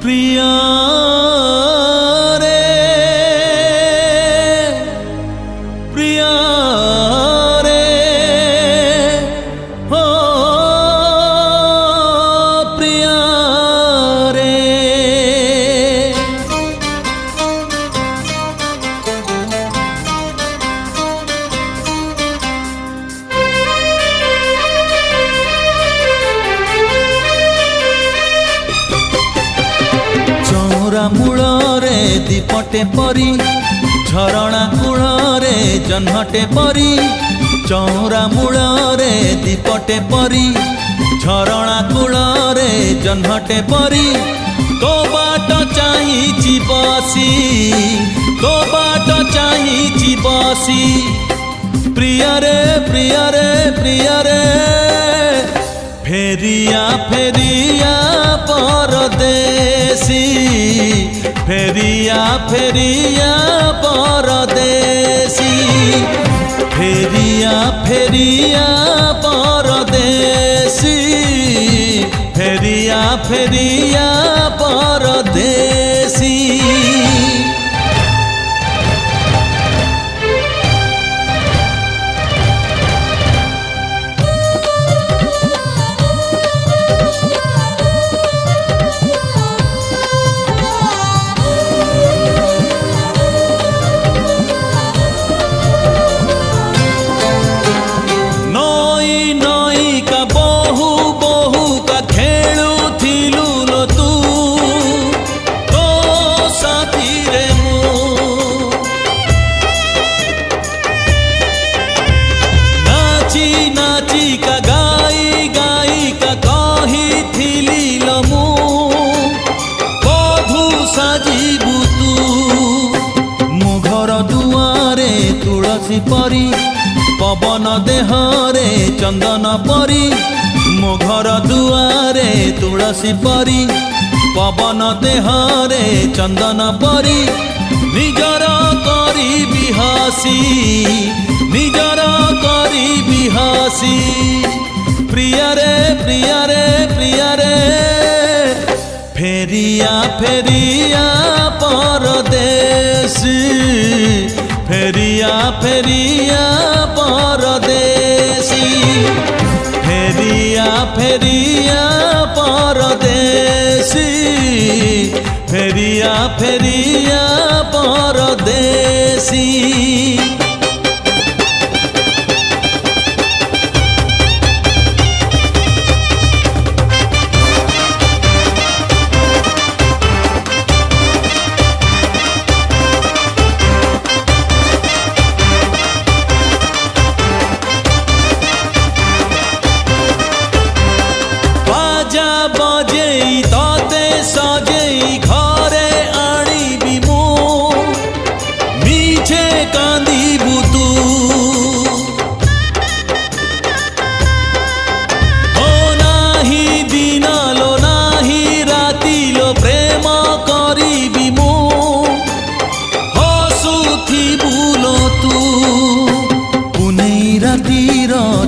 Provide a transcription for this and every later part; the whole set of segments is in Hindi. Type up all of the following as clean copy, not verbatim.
प्रिया रे प्रिया रे हो प्रिया रे चौरा मूଳରେ दीपटे परी झरणा कूଳରେ जह्नटे परी चौरा मूଳରେ दीपटे परी झरणा कूଳରେ जह्नटे परी तो बाट चाहिछि बसी तो बाट चाहिछि बसी प्रिया रे प्रिया रे प्रिया रे फेरिया फेरिया परदेसी फेरिया फेरिया परदेसी फेरिया फेरिया परदेसी फेरिया फेरिया परदेसी तुलसी परी पवन देहरे चंदन परी मो घर दुआरे तुलसी परी पवन देहरे चंदन परी निजर करी बिहासी निजर करी बिहासी प्रिया रे प्रिया रे प्रिया रे फेरिया फेरिया परदेसी फेरिया फेरिया परदेसी फेरिया फेरिया परदेसी फेरिया फेरिया परदेसी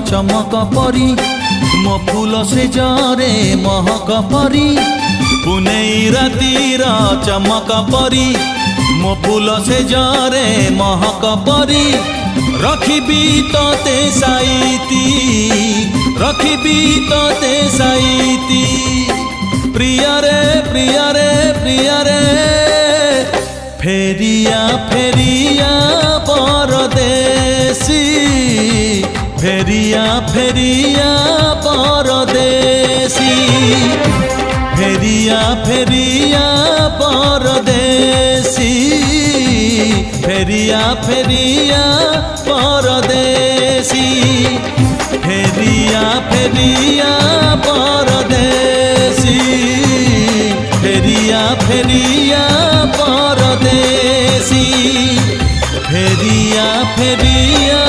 चमक परी मो फूल से जरे महक परी पुनई रातिर चमक परी मो फूल से जरे महक परी रखिबी तोते साईती रखिबी तोते साईती प्रिया रे प्रिया रे प्रिया रे फेरिया फेरिया परदेसी फेरिया फेरिया परदेसी फेरिया फेरिया परदेसी फेरिया फेरिया परदेसी फेरिया फेरिया परदेसी फेरिया फेरिया परदेसी फेरिया फेरिया